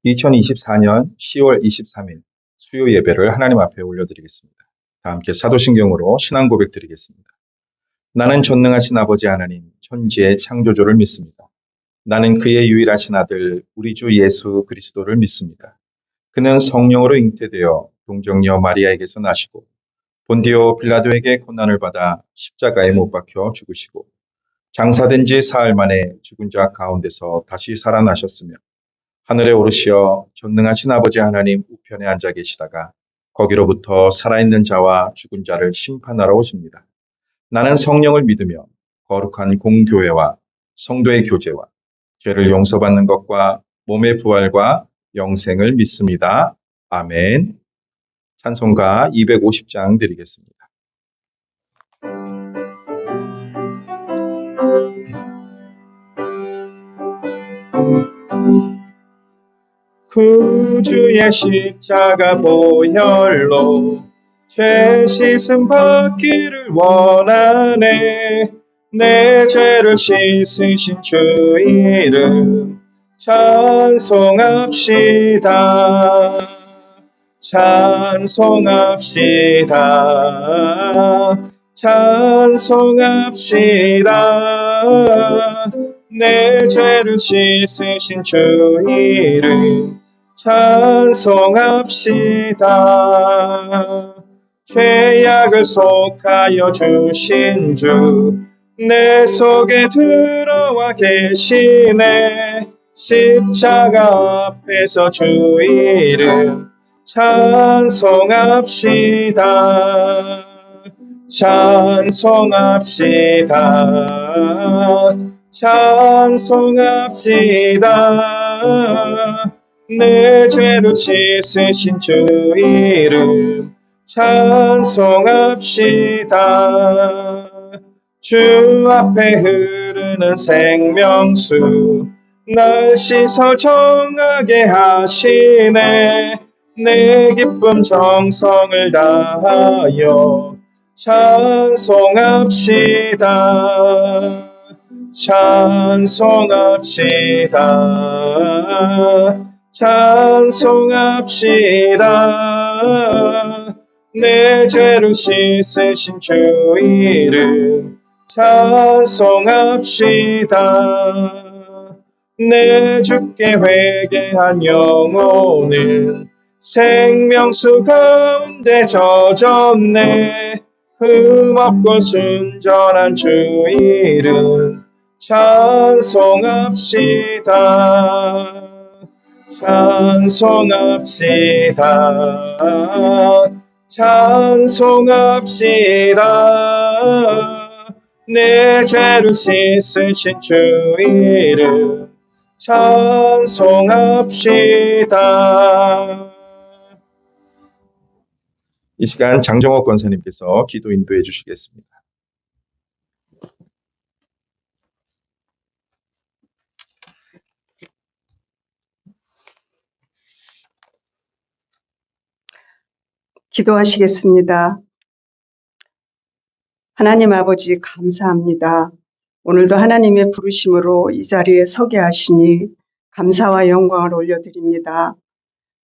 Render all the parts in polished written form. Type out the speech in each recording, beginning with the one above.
2024년 10월 23일 수요 예배를 하나님 앞에 올려드리겠습니다. 다 함께 사도신경으로 신앙 고백 드리겠습니다. 나는 전능하신 아버지 하나님, 천지의 창조주를 믿습니다. 나는 그의 유일하신 아들, 우리 주 예수 그리스도를 믿습니다. 그는 성령으로 잉태되어 동정녀 마리아에게서 나시고 본디오 빌라도에게 고난을 받아 십자가에 못 박혀 죽으시고 장사된 지 사흘 만에 죽은 자 가운데서 다시 살아나셨으며 하늘에 오르시어 전능하신 아버지 하나님 우편에 앉아 계시다가 거기로부터 살아있는 자와 죽은 자를 심판하러 오십니다. 나는 성령을 믿으며 거룩한 공교회와 성도의 교제와 죄를 용서받는 것과 몸의 부활과 영생을 믿습니다. 아멘. 찬송가 250장 드리겠습니다. 구주의 십자가 보혈로 죄 씻음 받기를 원하네. 내 죄를 씻으신 주 이름 찬송합시다. 찬송합시다. 찬송합시다. 내 죄를 씻으신 주 이름 찬송합시다. 죄악을 속하여 주신 주 내 속에 들어와 계시네. 십자가 앞에서 주 이름 찬송합시다. 찬송합시다. 찬송합시다. 내 죄를 씻으신 주 이름 찬송합시다. 주 앞에 흐르는 생명수 날 씻어 정하게 하시네. 내 기쁨 정성을 다하여 찬송합시다. 찬송합시다. 찬송합시다. 내 죄를 씻으신 주 이름 찬송합시다. 내 주께 회개한 영혼은 생명수 가운데 젖었네. 흠없고 순전한 주 이름 찬송합시다. 찬송합시다. 찬송합시다. 내 죄를 씻으신 주 이름 찬송합시다. 이 시간 장정옥 권사님께서 기도 인도해 주시겠습니다. 기도하시겠습니다. 하나님 아버지 감사합니다. 오늘도 하나님의 부르심으로 이 자리에 서게 하시니 감사와 영광을 올려드립니다.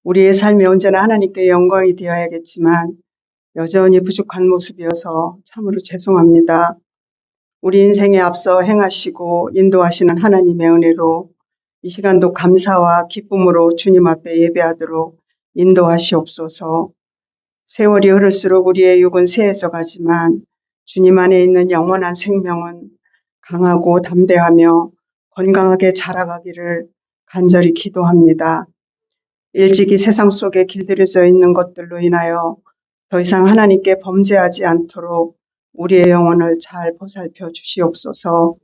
우리의 삶이 언제나 하나님께 영광이 되어야겠지만 여전히 부족한 모습이어서 참으로 죄송합니다. 우리 인생에 앞서 행하시고 인도하시는 하나님의 은혜로 이 시간도 감사와 기쁨으로 주님 앞에 예배하도록 인도하시옵소서. 세월이 흐를수록 우리의 육은 쇠해져 가지만 주님 안에 있는 영원한 생명은 강하고 담대하며 건강하게 자라가기를 간절히 기도합니다. 일찍이 세상 속에 길들여져 있는 것들로 인하여 더 이상 하나님께 범죄하지 않도록 우리의 영혼을 잘 보살펴 주시옵소서.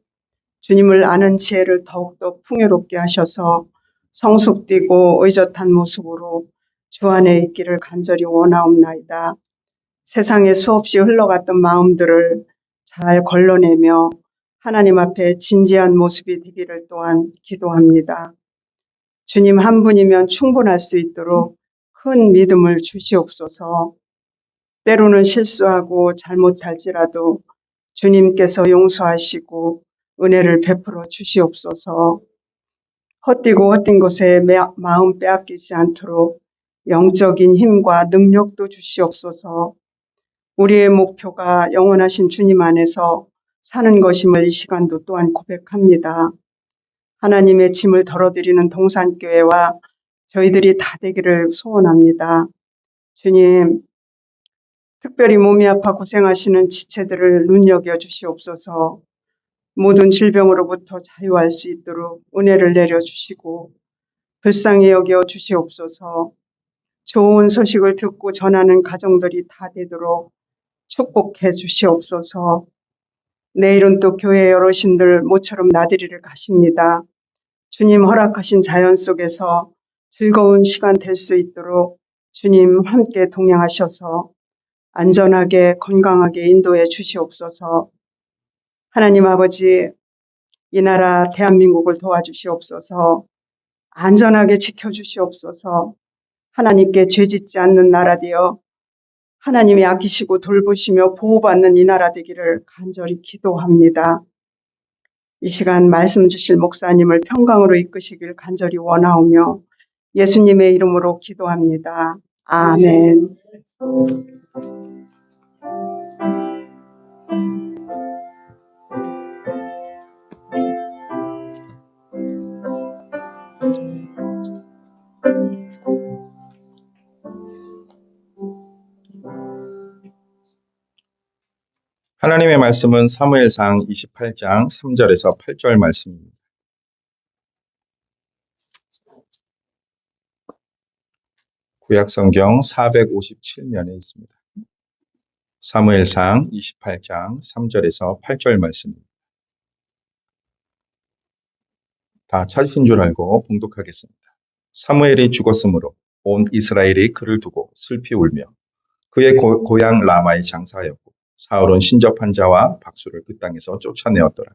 주님을 아는 지혜를 더욱더 풍요롭게 하셔서 성숙되고 의젓한 모습으로 주 안에 있기를 간절히 원하옵나이다. 세상에 수없이 흘러갔던 마음들을 잘 걸러내며 하나님 앞에 진지한 모습이 되기를 또한 기도합니다. 주님 한 분이면 충분할 수 있도록 큰 믿음을 주시옵소서. 때로는 실수하고 잘못할지라도 주님께서 용서하시고 은혜를 베풀어 주시옵소서. 헛되고 헛된 것에 마음 빼앗기지 않도록 영적인 힘과 능력도 주시옵소서. 우리의 목표가 영원하신 주님 안에서 사는 것임을 이 시간도 또한 고백합니다. 하나님의 짐을 덜어드리는 동산교회와 저희들이 다 되기를 소원합니다. 주님, 특별히 몸이 아파 고생하시는 지체들을 눈여겨 주시옵소서. 모든 질병으로부터 자유할 수 있도록 은혜를 내려주시고 불쌍히 여겨 주시옵소서. 좋은 소식을 듣고 전하는 가정들이 다 되도록 축복해 주시옵소서. 내일은 또 교회 어르신들 모처럼 나들이를 가십니다. 주님 허락하신 자연 속에서 즐거운 시간 될 수 있도록 주님 함께 동행하셔서 안전하게 건강하게 인도해 주시옵소서. 하나님 아버지, 이 나라 대한민국을 도와주시옵소서. 안전하게 지켜주시옵소서. 하나님께 죄짓지 않는 나라 되어 하나님이 아끼시고 돌보시며 보호받는 이 나라 되기를 간절히 기도합니다. 이 시간 말씀 주실 목사님을 평강으로 이끄시길 간절히 원하오며 예수님의 이름으로 기도합니다. 아멘. 하나님의 말씀은 사무엘상 28장 3절에서 8절 말씀입니다. 구약성경 457면에 있습니다. 사무엘상 28장 3절에서 8절 말씀입니다. 다 찾으신 줄 알고 봉독하겠습니다. 사무엘이 죽었으므로 온 이스라엘이 그를 두고 슬피 울며 그의 고향 라마에 장사하였고 사울은 신접한 자와 박수를 그 땅에서 쫓아내었더라.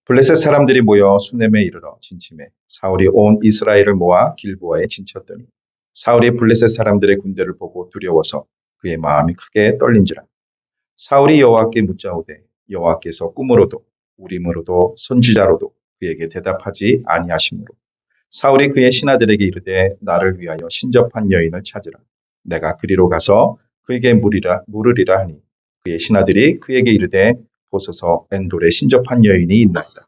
블레셋 사람들이 모여 수넴에 이르러 진침해 사울이 온 이스라엘을 모아 길보아에 진쳤더니 사울이 블레셋 사람들의 군대를 보고 두려워서 그의 마음이 크게 떨린지라. 사울이 여호와께 묻자오되 여호와께서 꿈으로도 우림으로도 선지자로도 그에게 대답하지 아니하시므로 사울이 그의 신하들에게 이르되 나를 위하여 신접한 여인을 찾으라. 내가 그리로 가서 그에게 물으리라 하니 그의 신하들이 그에게 이르되 보소서 엔돌에 신접한 여인이 있나이다.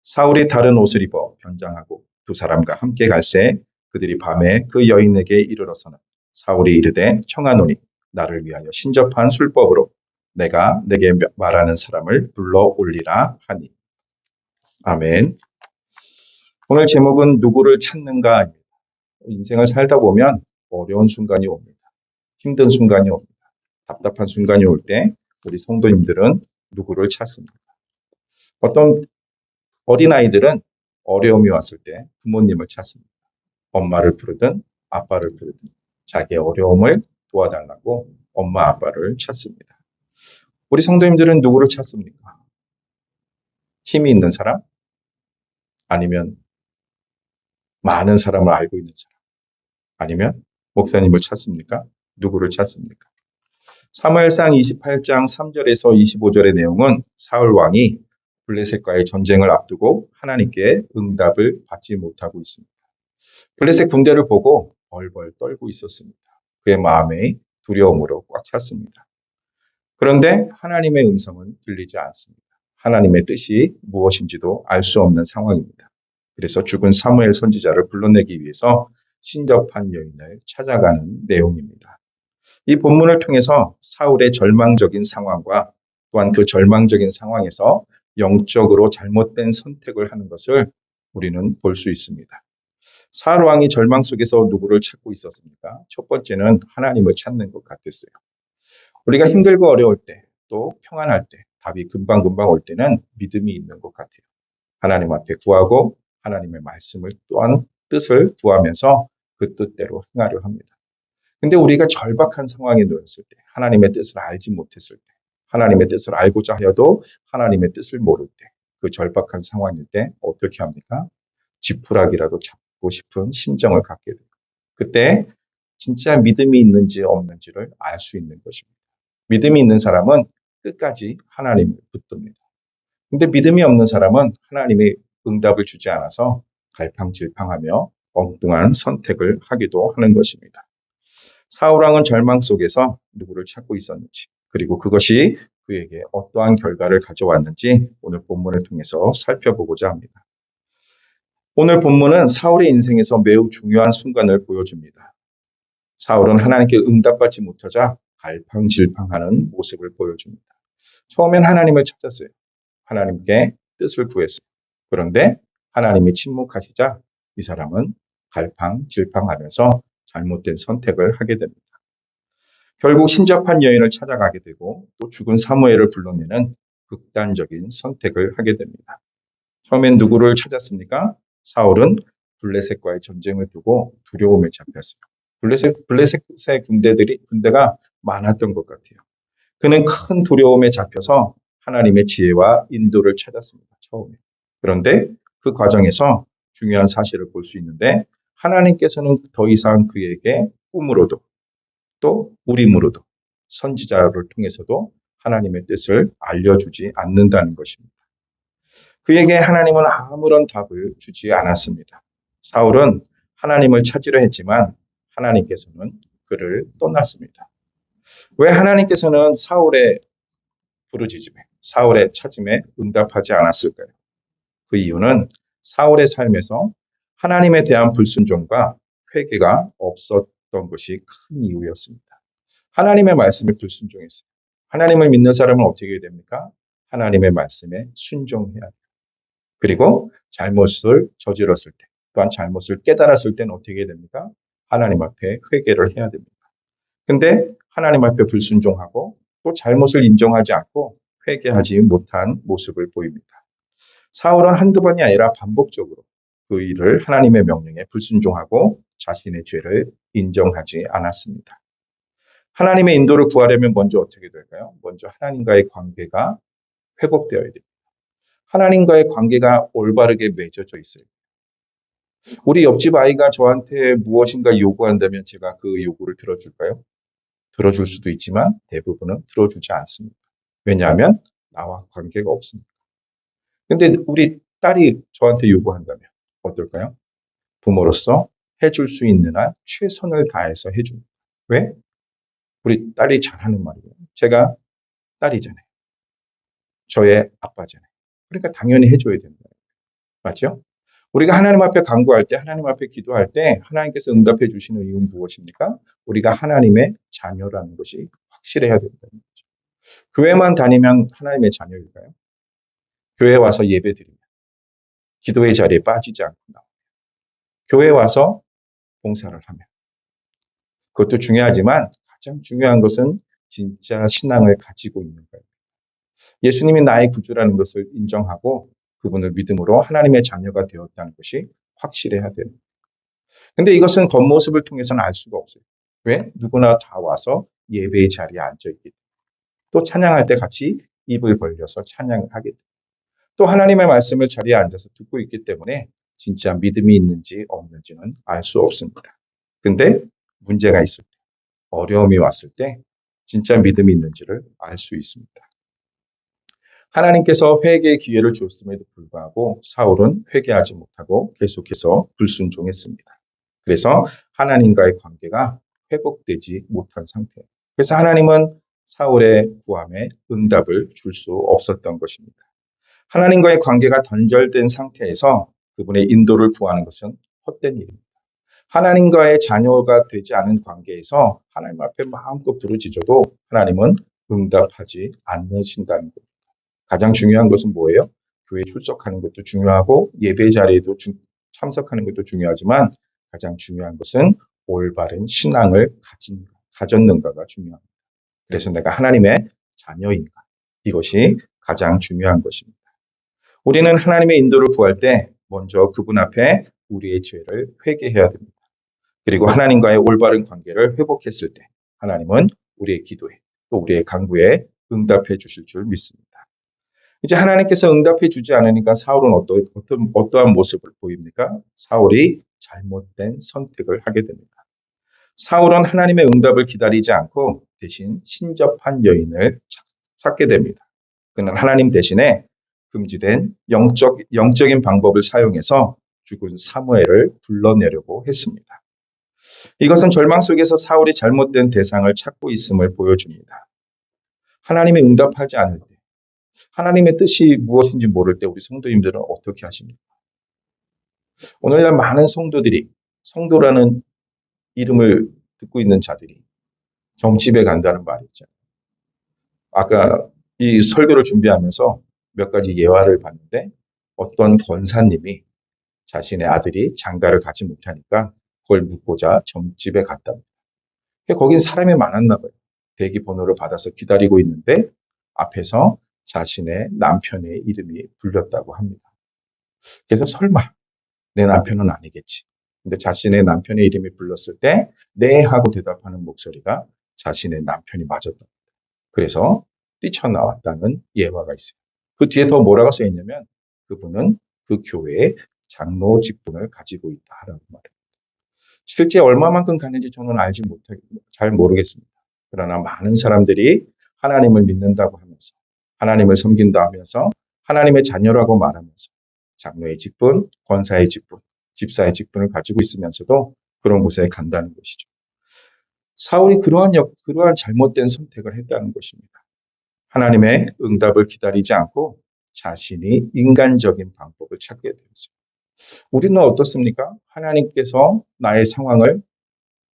사울이 다른 옷을 입어 변장하고 두 사람과 함께 갈새 그들이 밤에 그 여인에게 이르러서는 사울이 이르되 청하노니 나를 위하여 신접한 술법으로 내가 내게 말하는 사람을 불러 올리라 하니. 아멘. 오늘 제목은 누구를 찾는가입니다. 인생을 살다 보면 어려운 순간이 옵니다. 힘든 순간이 옵니다. 답답한 순간이 올 때 우리 성도님들은 누구를 찾습니까? 어떤 어린아이들은 어려움이 왔을 때 부모님을 찾습니다. 엄마를 부르든 아빠를 부르든 자기의 어려움을 도와달라고 엄마 아빠를 찾습니다. 우리 성도님들은 누구를 찾습니까? 힘이 있는 사람? 아니면 많은 사람을 알고 있는 사람? 아니면 목사님을 찾습니까? 누구를 찾습니까? 사무엘상 28장 3절에서 25절의 내용은 사울 왕이 블레셋과의 전쟁을 앞두고 하나님께 응답을 받지 못하고 있습니다. 블레셋 군대를 보고 벌벌 떨고 있었습니다. 그의 마음에 두려움으로 꽉 찼습니다. 그런데 하나님의 음성은 들리지 않습니다. 하나님의 뜻이 무엇인지도 알 수 없는 상황입니다. 그래서 죽은 사무엘 선지자를 불러내기 위해서 신접한 여인을 찾아가는 내용입니다. 이 본문을 통해서 사울의 절망적인 상황과 또한 그 절망적인 상황에서 영적으로 잘못된 선택을 하는 것을 우리는 볼 수 있습니다. 사울 왕이 절망 속에서 누구를 찾고 있었습니까? 첫 번째는 하나님을 찾는 것 같았어요. 우리가 힘들고 어려울 때, 또 평안할 때, 답이 금방금방 올 때는 믿음이 있는 것 같아요. 하나님 앞에 구하고 하나님의 말씀을 또한 뜻을 구하면서 그 뜻대로 행하려 합니다. 근데 우리가 절박한 상황에 놓였을 때, 하나님의 뜻을 알지 못했을 때, 하나님의 뜻을 알고자 하여도 하나님의 뜻을 모를 때, 그 절박한 상황일 때 어떻게 합니까? 지푸라기라도 잡고 싶은 심정을 갖게 돼요. 그때 진짜 믿음이 있는지 없는지를 알 수 있는 것입니다. 믿음이 있는 사람은 끝까지 하나님을 붙듭니다. 근데 믿음이 없는 사람은 하나님의 응답을 주지 않아서 갈팡질팡하며 엉뚱한 선택을 하기도 하는 것입니다. 사울왕은 절망 속에서 누구를 찾고 있었는지, 그리고 그것이 그에게 어떠한 결과를 가져왔는지 오늘 본문을 통해서 살펴보고자 합니다. 오늘 본문은 사울의 인생에서 매우 중요한 순간을 보여줍니다. 사울은 하나님께 응답받지 못하자 갈팡질팡하는 모습을 보여줍니다. 처음엔 하나님을 찾았어요. 하나님께 뜻을 구했어요. 그런데 하나님이 침묵하시자 이 사람은 갈팡질팡하면서 잘못된 선택을 하게 됩니다. 결국 신접한 여인을 찾아가게 되고 또 죽은 사무엘을 불러내는 극단적인 선택을 하게 됩니다. 처음엔 누구를 찾았습니까? 사울은 블레셋과의 전쟁을 두고 두려움에 잡혔어요. 블레셋의 군대가 많았던 것 같아요. 그는 큰 두려움에 잡혀서 하나님의 지혜와 인도를 찾았습니다. 처음에. 그런데 그 과정에서 중요한 사실을 볼 수 있는데 하나님께서는 더 이상 그에게 꿈으로도 또 우림으로도 선지자를 통해서도 하나님의 뜻을 알려주지 않는다는 것입니다. 그에게 하나님은 아무런 답을 주지 않았습니다. 사울은 하나님을 찾으려 했지만 하나님께서는 그를 떠났습니다. 왜 하나님께서는 사울의 부르짖음에, 사울의 찾음에 응답하지 않았을까요? 그 이유는 사울의 삶에서 하나님에 대한 불순종과 회개가 없었던 것이 큰 이유였습니다. 하나님의 말씀에 불순종했어요. 하나님을 믿는 사람은 어떻게 해야 됩니까? 하나님의 말씀에 순종해야 돼요. 그리고 잘못을 저질렀을 때, 또한 잘못을 깨달았을 때는 어떻게 해야 됩니까? 하나님 앞에 회개를 해야 됩니다. 근데 하나님 앞에 불순종하고 또 잘못을 인정하지 않고 회개하지 못한 모습을 보입니다. 사울은 한두 번이 아니라 반복적으로 그 일을 하나님의 명령에 불순종하고 자신의 죄를 인정하지 않았습니다. 하나님의 인도를 구하려면 먼저 어떻게 될까요? 먼저 하나님과의 관계가 회복되어야 됩니다. 하나님과의 관계가 올바르게 맺어져 있어요. 우리 옆집 아이가 저한테 무엇인가 요구한다면 제가 그 요구를 들어줄까요? 들어줄 수도 있지만 대부분은 들어주지 않습니다. 왜냐하면 나와 관계가 없습니다. 근데 우리 딸이 저한테 요구한다면 어떨까요? 부모로서 해줄 수 있는 한 최선을 다해서 해줍니다. 왜? 우리 딸이 잘하는 말이에요. 제가 딸이잖아요. 저의 아빠잖아요. 그러니까 당연히 해줘야 된다. 맞죠? 우리가 하나님 앞에 간구할 때, 하나님 앞에 기도할 때 하나님께서 응답해 주시는 이유는 무엇입니까? 우리가 하나님의 자녀라는 것이 확실해야 된다는 거죠. 교회만 다니면 하나님의 자녀일까요? 교회 와서 예배 드리면, 기도의 자리에 빠지지 않고 나오면, 교회 와서 봉사를 하면, 그것도 중요하지만 가장 중요한 것은 진짜 신앙을 가지고 있는 거예요. 예수님이 나의 구주라는 것을 인정하고 그분을 믿음으로 하나님의 자녀가 되었다는 것이 확실해야 돼요. 근데 이것은 겉모습을 통해서는 알 수가 없어요. 왜? 누구나 다 와서 예배의 자리에 앉아있기 때문에. 또 찬양할 때 같이 입을 벌려서 찬양을 하게 돼요. 또 하나님의 말씀을 자리에 앉아서 듣고 있기 때문에 진짜 믿음이 있는지 없는지는 알 수 없습니다. 근데 문제가 있을 때, 어려움이 왔을 때 진짜 믿음이 있는지를 알 수 있습니다. 하나님께서 회개의 기회를 주었음에도 불구하고 사울은 회개하지 못하고 계속해서 불순종했습니다. 그래서 하나님과의 관계가 회복되지 못한 상태예요. 그래서 하나님은 사울의 구함에 응답을 줄 수 없었던 것입니다. 하나님과의 관계가 단절된 상태에서 그분의 인도를 구하는 것은 헛된 일입니다. 하나님과의 자녀가 되지 않은 관계에서 하나님 앞에 마음껏 부르짖어도 하나님은 응답하지 않으신다는 겁니다. 가장 중요한 것은 뭐예요? 교회 출석하는 것도 중요하고 예배 자리에도 참석하는 것도 중요하지만 가장 중요한 것은 올바른 신앙을 가졌는가가 중요합니다. 그래서 내가 하나님의 자녀인가? 이것이 가장 중요한 것입니다. 우리는 하나님의 인도를 구할 때 먼저 그분 앞에 우리의 죄를 회개해야 됩니다. 그리고 하나님과의 올바른 관계를 회복했을 때 하나님은 우리의 기도에 또 우리의 간구에 응답해 주실 줄 믿습니다. 이제 하나님께서 응답해 주지 않으니까 사울은 어떠한 모습을 보입니까? 사울이 잘못된 선택을 하게 됩니다. 사울은 하나님의 응답을 기다리지 않고 대신 신접한 여인을 찾게 됩니다. 그는 하나님 대신에 금지된 영적인 방법을 사용해서 죽은 사무엘을 불러내려고 했습니다. 이것은 절망 속에서 사울이 잘못된 대상을 찾고 있음을 보여줍니다. 하나님이 응답하지 않을 때, 하나님의 뜻이 무엇인지 모를 때 우리 성도님들은 어떻게 하십니까? 오늘날 많은 성도들이, 성도라는 이름을 듣고 있는 자들이 점집에 간다는 말이 있잖아요. 아까 이 설교를 준비하면서 몇 가지 예화를 봤는데 어떤 권사님이 자신의 아들이 장가를 가지 못하니까 그걸 묻고자 점집에 갔답니다. 거긴 사람이 많았나 봐요. 대기 번호를 받아서 기다리고 있는데 앞에서 자신의 남편의 이름이 불렸다고 합니다. 그래서 설마 내 남편은 아니겠지. 근데 자신의 남편의 이름이 불렀을 때 네 하고 대답하는 목소리가 자신의 남편이 맞았다. 그래서 뛰쳐나왔다는 예화가 있어요. 그 뒤에 더 뭐라고 써 있냐면 그분은 그 교회의 장로 직분을 가지고 있다라는 말이에요. 실제 얼마만큼 갔는지 저는 잘 모르겠습니다. 그러나 많은 사람들이 하나님을 믿는다고 하면서 하나님을 섬긴다 하면서 하나님의 자녀라고 말하면서 장로의 직분, 권사의 직분, 집사의 직분을 가지고 있으면서도 그런 곳에 간다는 것이죠. 사울이 그러한 잘못된 선택을 했다는 것입니다. 하나님의 응답을 기다리지 않고 자신이 인간적인 방법을 찾게 되었어요. 우리는 어떻습니까? 하나님께서 나의 상황을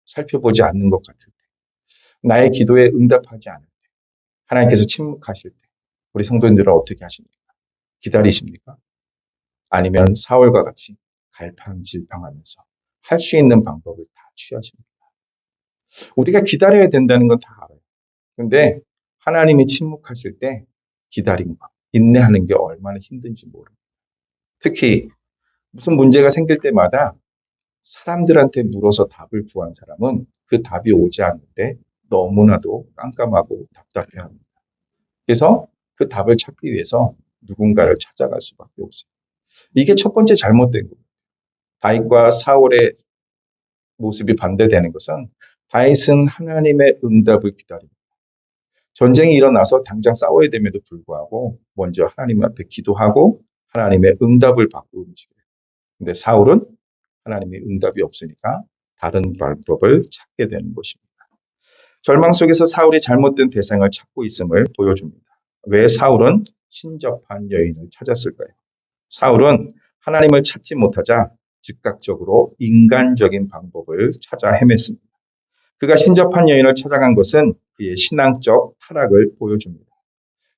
살펴보지 않는 것 같을 때, 나의 기도에 응답하지 않을 때, 하나님께서 침묵하실 때, 우리 성도님들은 어떻게 하십니까? 기다리십니까? 아니면 사울과 같이 갈팡질팡하면서 할 수 있는 방법을 다 취하십니까? 우리가 기다려야 된다는 건 다 알아요. 근데 하나님이 침묵하실 때 기다린 것, 인내하는 게 얼마나 힘든지 모릅니다. 특히 무슨 문제가 생길 때마다 사람들한테 물어서 답을 구한 사람은 그 답이 오지 않는데 너무나도 깜깜하고 답답해합니다. 그래서 그 답을 찾기 위해서 누군가를 찾아갈 수밖에 없어요. 이게 첫 번째 잘못된 거예요. 다윗과 사울의 모습이 반대되는 것은 다윗은 하나님의 응답을 기다립니다. 전쟁이 일어나서 당장 싸워야 됨에도 불구하고 먼저 하나님 앞에 기도하고 하나님의 응답을 받고 움직여요. 근데 사울은 하나님의 응답이 없으니까 다른 방법을 찾게 되는 것입니다. 절망 속에서 사울이 잘못된 대상을 찾고 있음을 보여줍니다. 왜 사울은 신접한 여인을 찾았을까요? 사울은 하나님을 찾지 못하자 즉각적으로 인간적인 방법을 찾아 헤맸습니다. 그가 신접한 여인을 찾아간 것은 그의 신앙적 타락을 보여줍니다.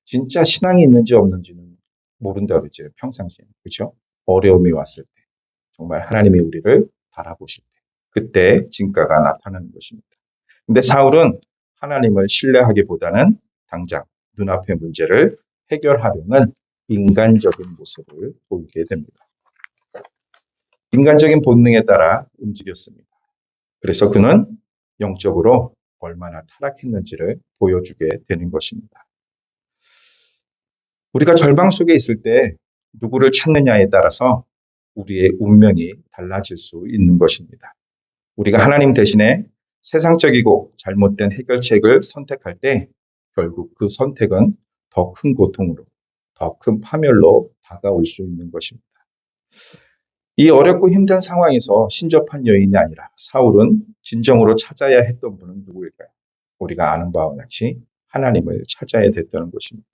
진짜 신앙이 있는지 없는지는 모른다고 그랬죠. 평상시에. 그렇죠? 어려움이 왔을 때. 정말 하나님이 우리를 바라보실 때. 그때 진가가 나타나는 것입니다. 근데 사울은 하나님을 신뢰하기보다는 당장 눈앞의 문제를 해결하려는 인간적인 모습을 보이게 됩니다. 인간적인 본능에 따라 움직였습니다. 그래서 그는 영적으로 얼마나 타락했는지를 보여주게 되는 것입니다. 우리가 절망 속에 있을 때 누구를 찾느냐에 따라서 우리의 운명이 달라질 수 있는 것입니다. 우리가 하나님 대신에 세상적이고 잘못된 해결책을 선택할 때 결국 그 선택은 더 큰 고통으로, 더 큰 파멸로 다가올 수 있는 것입니다. 이 어렵고 힘든 상황에서 신접한 여인이 아니라 사울은 진정으로 찾아야 했던 분은 누구일까요? 우리가 아는 바와 같이 하나님을 찾아야 됐다는 것입니다.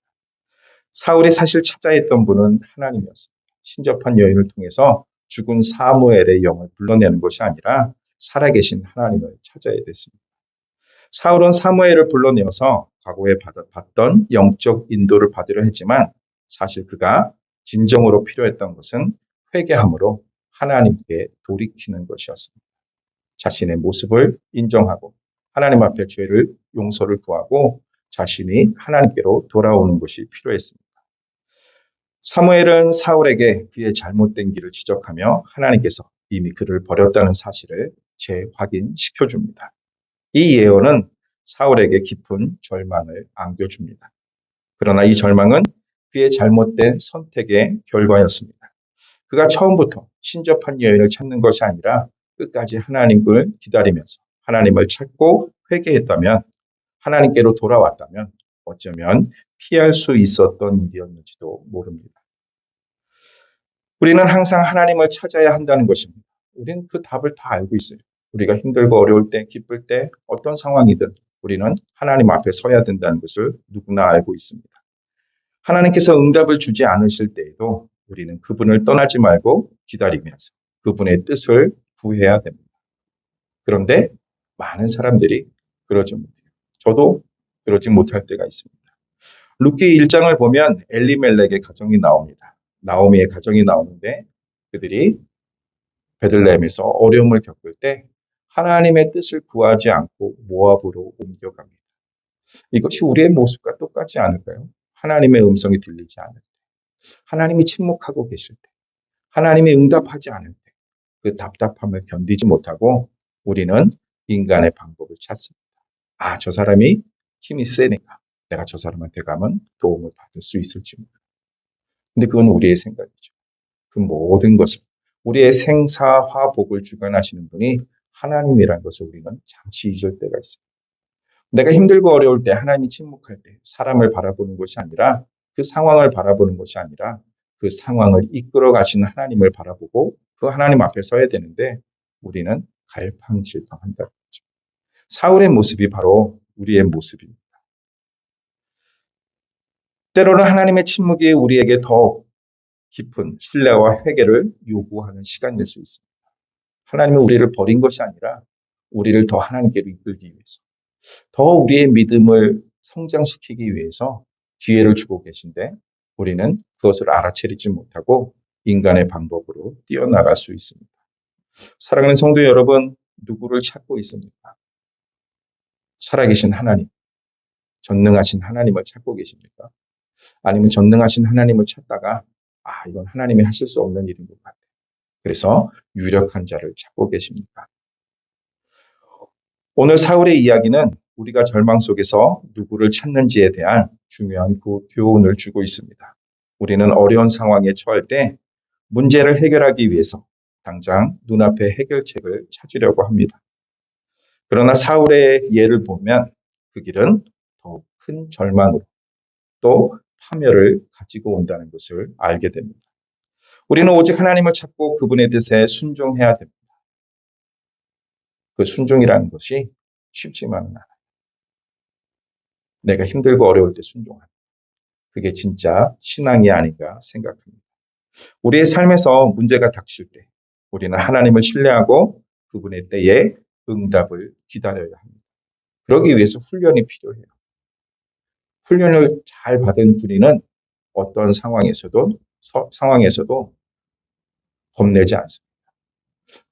사울이 사실 찾아야 했던 분은 하나님이었습니다. 신접한 여인을 통해서 죽은 사무엘의 영을 불러내는 것이 아니라 살아계신 하나님을 찾아야 됐습니다. 사울은 사무엘을 불러내어서 과거에 받던 영적 인도를 받으려 했지만 사실 그가 진정으로 필요했던 것은 회개함으로 하나님께 돌이키는 것이었습니다. 자신의 모습을 인정하고 하나님 앞에 죄를 용서를 구하고 자신이 하나님께로 돌아오는 것이 필요했습니다. 사무엘은 사울에게 그의 잘못된 길을 지적하며 하나님께서 이미 그를 버렸다는 사실을 재확인시켜줍니다. 이 예언은 사울에게 깊은 절망을 안겨줍니다. 그러나 이 절망은 그의 잘못된 선택의 결과였습니다. 그가 처음부터 신접한 여인을 찾는 것이 아니라 끝까지 하나님을 기다리면서 하나님을 찾고 회개했다면, 하나님께로 돌아왔다면 어쩌면 피할 수 있었던 일이었는지도 모릅니다. 우리는 항상 하나님을 찾아야 한다는 것입니다. 우리는 그 답을 다 알고 있어요. 우리가 힘들고 어려울 때, 기쁠 때, 어떤 상황이든 우리는 하나님 앞에 서야 된다는 것을 누구나 알고 있습니다. 하나님께서 응답을 주지 않으실 때에도 우리는 그분을 떠나지 말고 기다리면서 그분의 뜻을 구해야 됩니다. 그런데 많은 사람들이 그러지 못해요. 저도 그러지 못할 때가 있습니다. 룻기 1장을 보면 엘리멜렉의 가정이 나옵니다. 나오미의 가정이 나오는데 그들이 베들레헴에서 어려움을 겪을 때 하나님의 뜻을 구하지 않고 모압으로 옮겨갑니다. 이것이 우리의 모습과 똑같지 않을까요? 하나님의 음성이 들리지 않을 때, 하나님이 침묵하고 계실 때, 하나님이 응답하지 않을 때, 그 답답함을 견디지 못하고 우리는 인간의 방법을 찾습니다. 아, 저 사람이 힘이 세니까 내가 저 사람한테 가면 도움을 받을 수 있을지 모르겠다. 근데 그건 우리의 생각이죠. 그 모든 것을 우리의 생사화복을 주관하시는 분이 하나님이라는 것을 우리는 잠시 잊을 때가 있습니다. 내가 힘들고 어려울 때 하나님이 침묵할 때 사람을 바라보는 것이 아니라 그 상황을 바라보는 것이 아니라 그 상황을 이끌어 가시는 하나님을 바라보고 그 하나님 앞에 서야 되는데 우리는 갈팡질팡한다는 거죠. 사울의 모습이 바로 우리의 모습입니다. 때로는 하나님의 침묵이 우리에게 더 깊은 신뢰와 회개를 요구하는 시간일 수 있습니다. 하나님은 우리를 버린 것이 아니라 우리를 더 하나님께로 이끌기 위해서, 더 우리의 믿음을 성장시키기 위해서 기회를 주고 계신데 우리는 그것을 알아채리지 못하고 인간의 방법으로 뛰어나갈 수 있습니다. 사랑하는 성도 여러분, 누구를 찾고 있습니까? 살아계신 하나님, 전능하신 하나님을 찾고 계십니까? 아니면 전능하신 하나님을 찾다가 이건 하나님이 하실 수 없는 일인 것 같아. 그래서 유력한 자를 찾고 계십니까? 오늘 사울의 이야기는 우리가 절망 속에서 누구를 찾는지에 대한 중요한 교훈을 주고 있습니다. 우리는 어려운 상황에 처할 때 문제를 해결하기 위해서 당장 눈앞에 해결책을 찾으려고 합니다. 그러나 사울의 예를 보면 그 길은 더욱 큰 절망으로 또 파멸을 가지고 온다는 것을 알게 됩니다. 우리는 오직 하나님을 찾고 그분의 뜻에 순종해야 됩니다. 그 순종이라는 것이 쉽지만은 않아요. 내가 힘들고 어려울 때 순종하는 그게 진짜 신앙이 아닌가 생각합니다. 우리의 삶에서 문제가 닥칠 때 우리는 하나님을 신뢰하고 그분의 때에 응답을 기다려야 합니다. 그러기 위해서 훈련이 필요해요. 훈련을 잘 받은 우리는 어떤 상황에서도 겁내지 않습니다.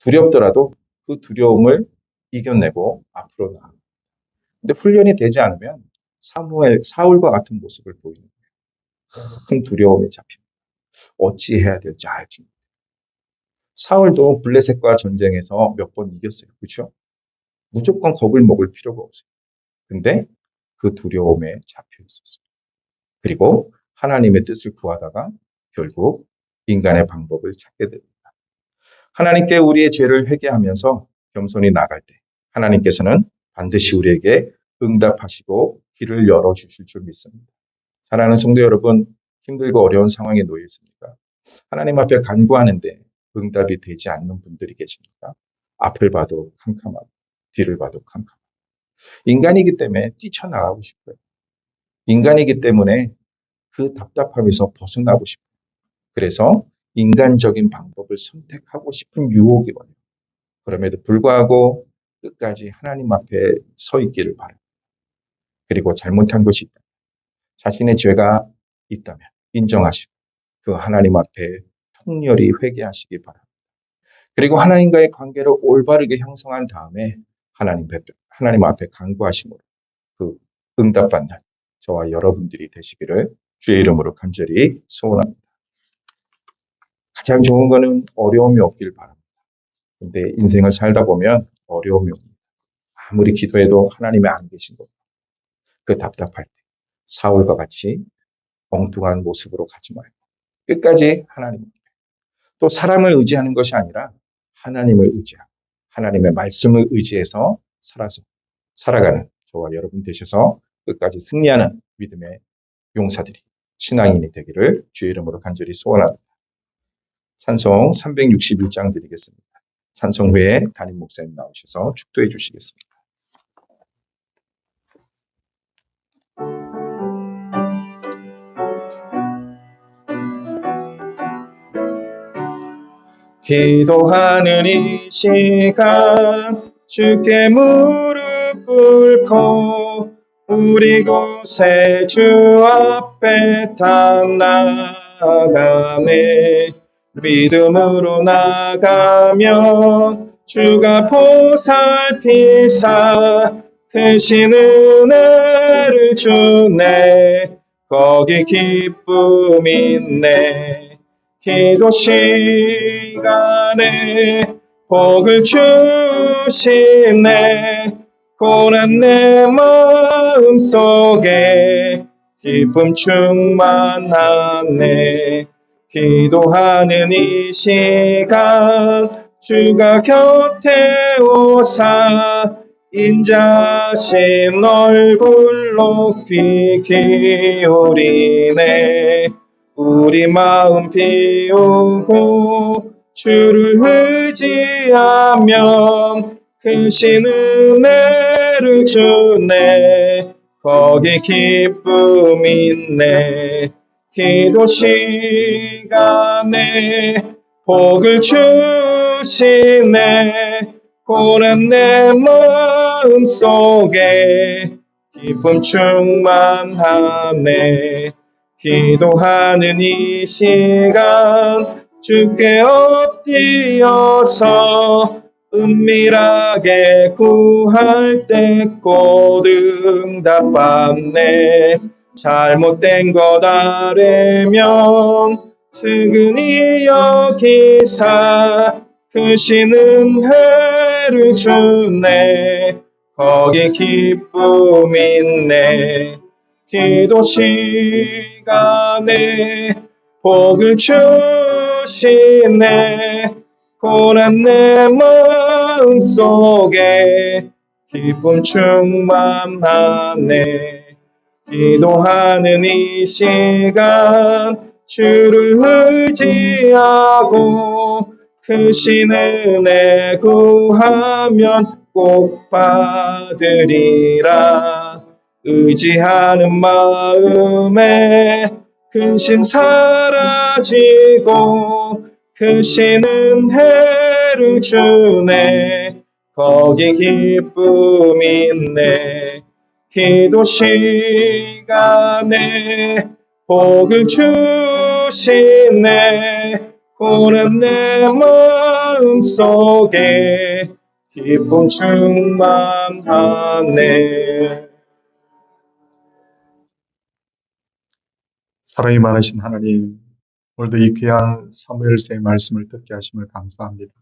두렵더라도 그 두려움을 이겨내고 앞으로 나아갑니다. 근데 훈련이 되지 않으면 사울과 같은 모습을 보이는 거예요. 큰 두려움에 잡힙니다. 어찌해야 될지 알지 못해요. 사울도 블레셋과 전쟁에서 몇 번 이겼어요. 그렇죠? 무조건 겁을 먹을 필요가 없어요. 근데 그 두려움에 잡혀 있었어요. 그리고 하나님의 뜻을 구하다가 결국 인간의 방법을 찾게 됩니다. 하나님께 우리의 죄를 회개하면서 겸손히 나갈 때 하나님께서는 반드시 우리에게 응답하시고 길을 열어주실 줄 믿습니다. 사랑하는 성도 여러분, 힘들고 어려운 상황에 놓여 있습니까? 하나님 앞에 간구하는데 응답이 되지 않는 분들이 계십니까? 앞을 봐도 캄캄하고 뒤를 봐도 캄캄하고 인간이기 때문에 뛰쳐나가고 싶어요. 인간이기 때문에 그 답답함에서 벗어나고 싶어요. 그래서 인간적인 방법을 선택하고 싶은 유혹이 와요. 그럼에도 불구하고 끝까지 하나님 앞에 서 있기를 바랍니다. 그리고 잘못한 것이 있다면, 자신의 죄가 있다면 인정하시고 그 하나님 앞에 통렬히 회개하시기 바랍니다. 그리고 하나님과의 관계를 올바르게 형성한 다음에 하나님 앞에 간구하심으로 그 응답받는 저와 여러분들이 되시기를 주의 이름으로 간절히 소원합니다. 가장 좋은 거는 어려움이 없길 바랍니다. 근데 인생을 살다 보면 어려움이 옵니다. 아무리 기도해도 하나님이 안 계신 것. 그 답답할 때 사울과 같이 엉뚱한 모습으로 가지 말고 끝까지 하나님, 또 사람을 의지하는 것이 아니라 하나님을 의지하고 하나님의 말씀을 의지해서 살아가는 저와 여러분 되셔서 끝까지 승리하는 믿음의 용사들이 신앙인이 되기를 주의 이름으로 간절히 소원합니다. 찬송 361장 드리겠습니다. 찬송 후에 담임 목사님 나오셔서 축도해 주시겠습니다. 기도하는 이 시간 주께 무릎 꿇고 우리 곳에 주 앞에 다 나가네. 믿음으로 나가면 주가 보살피사 크신 은혜를 주네. 거기 기쁨 있네. 기도 시간에 복을 주시네. 고난 내 마음 속에 기쁨 충만하네. 기도하는 이 시간 주가 곁에 오사 인자신 얼굴로 귀 기울이네. 우리 마음 비우고 주를 의지하면 크신 은혜를 주네. 거기 기쁨 있네. 기도 시간에 복을 주시네. 고난 내 마음 속에 기쁨 충만하네. 기도하는 이 시간 주께 엎드려서 은밀하게 구할 때 곧 응답받네. 잘못된 것 아뢰면 측은히 여기사 크신 은혜를 주네. 거기 기쁨 있네. 기도 시간에 복을 주시네. 고난 내 마음 속에 기쁨 충만하네. 기도하는 이 시간 주를 의지하고 크신 은혜 구하면 꼭 받으리라. 의지하는 마음에 근심 사라지고 크신 은혜를 주네. 거기 기쁨 있네. 기도 시간에 복을 주시네. 고난 내 마음 속에 기쁨 충만하네. 사랑이 많으신 하나님, 오늘도 이 귀한 사무엘서의 말씀을 듣게 하심을 감사합니다.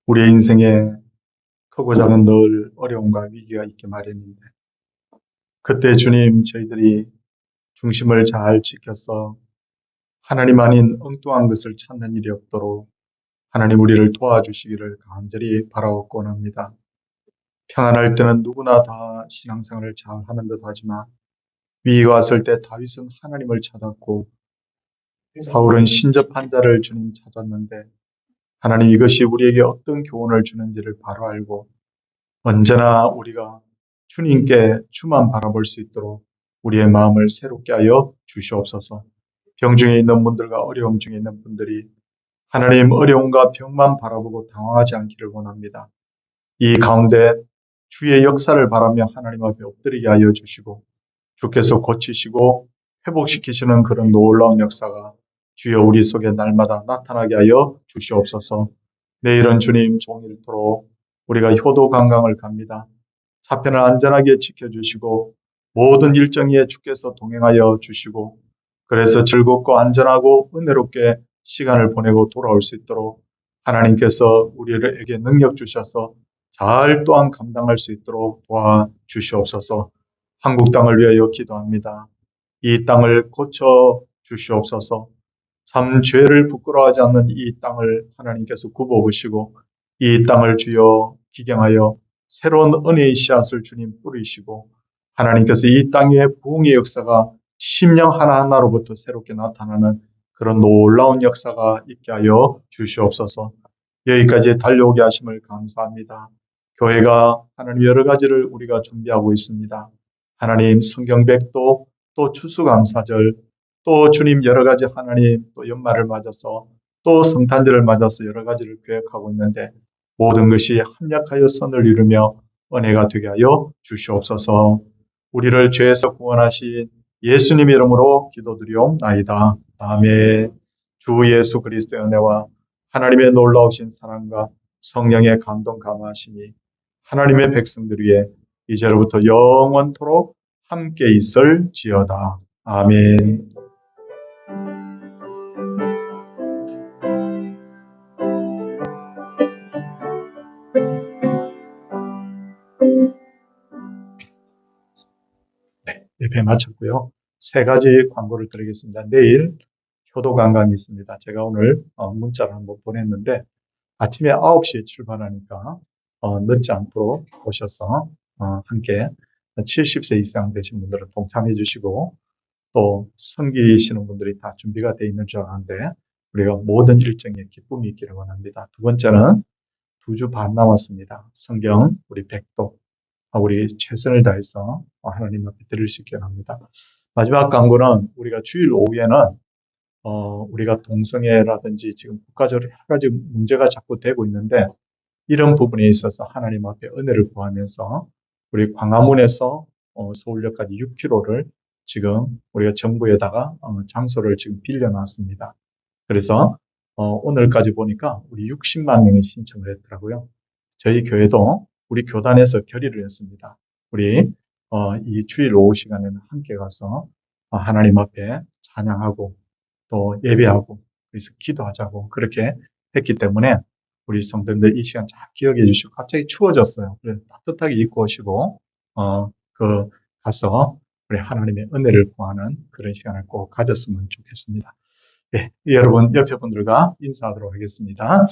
우리의 인생에 크고 작은 늘 어려움과 위기가 있기 마련인데 그때 주님 저희들이 중심을 잘 지켜서 하나님 아닌 엉뚱한 것을 찾는 일이 없도록 하나님 우리를 도와주시기를 간절히 바라옵고 합니다. 평안할 때는 누구나 다 신앙생활을 잘 하는 듯 하지만 위기가 왔을 때 다윗은 하나님을 찾았고 사울은 신접한 자를 주님 찾았는데 하나님 이것이 우리에게 어떤 교훈을 주는지를 바로 알고 언제나 우리가 주님께 주만 바라볼 수 있도록 우리의 마음을 새롭게 하여 주시옵소서. 병 중에 있는 분들과 어려움 중에 있는 분들이 하나님 어려움과 병만 바라보고 당황하지 않기를 원합니다. 이 가운데 주의 역사를 바라며 하나님 앞에 엎드리게 하여 주시고 주께서 고치시고 회복시키시는 그런 놀라운 역사가 주여 우리 속에 날마다 나타나게 하여 주시옵소서. 내일은 주님 종일토록 우리가 효도 관광을 갑니다. 차편을 안전하게 지켜주시고 모든 일정에 주께서 동행하여 주시고 그래서 즐겁고 안전하고 은혜롭게 시간을 보내고 돌아올 수 있도록 하나님께서 우리에게 능력 주셔서 잘 또한 감당할 수 있도록 도와주시옵소서. 한국 땅을 위하여 기도합니다. 이 땅을 고쳐 주시옵소서. 참 죄를 부끄러워하지 않는 이 땅을 하나님께서 굽어보시고 이 땅을 주여 기경하여 새로운 은혜의 씨앗을 주님 뿌리시고 하나님께서 이 땅의 부흥의 역사가 심령 하나하나로부터 새롭게 나타나는 그런 놀라운 역사가 있게 하여 주시옵소서. 여기까지 달려오게 하심을 감사합니다. 교회가 하나님 여러 가지를 우리가 준비하고 있습니다. 하나님 성경백도 또 추수감사절 또 주님 여러 가지 하나님 또 연말을 맞아서 또 성탄절을 맞아서 여러 가지를 계획하고 있는데 모든 것이 합력하여 선을 이루며 은혜가 되게 하여 주시옵소서. 우리를 죄에서 구원하신 예수님 이름으로 기도드리옵나이다. 아멘. 주 예수 그리스도의 은혜와 하나님의 놀라우신 사랑과 성령의 감동 감화하심이 하나님의 백성들 위해 이제로부터 영원토록 함께 있을지어다. 아멘. 네, 예배 마쳤고요. 세 가지 광고를 드리겠습니다. 내일 효도 관광이 있습니다. 제가 오늘 문자를 한번 보냈는데 아침에 9시에 출발하니까 늦지 않도록 오셔서 함께 70세 이상 되신 분들은 동참해 주시고 또 섬기시는 분들이 다 준비가 되어 있는 줄 아는데 우리가 모든 일정에 기쁨이 있기를 원합니다. 두 번째는 2주 반 남았습니다. 성경 우리 백독 우리 최선을 다해서 하나님 앞에 드릴 수 있게 합니다. 마지막 광고는 우리가 주일 오후에는 우리가 동성애라든지 지금 국가적으로 여러 가지 문제가 자꾸 되고 있는데 이런 부분에 있어서 하나님 앞에 은혜를 구하면서 우리 광화문에서 서울역까지 6km를 지금 우리가 정부에다가 장소를 지금 빌려놨습니다. 그래서 오늘까지 보니까 우리 60만 명이 신청을 했더라고요. 저희 교회도 우리 교단에서 결의를 했습니다. 우리 이 주일 오후 시간에는 함께 가서 하나님 앞에 찬양하고 또 예배하고 그래서 기도하자고 그렇게 했기 때문에 우리 성도님들 이 시간 잘 기억해 주시고 갑자기 추워졌어요. 그래서 따뜻하게 입고 오시고 가서 우리 하나님의 은혜를 구하는 그런 시간을 꼭 가졌으면 좋겠습니다. 네, 여러분 옆에 분들과 인사하도록 하겠습니다.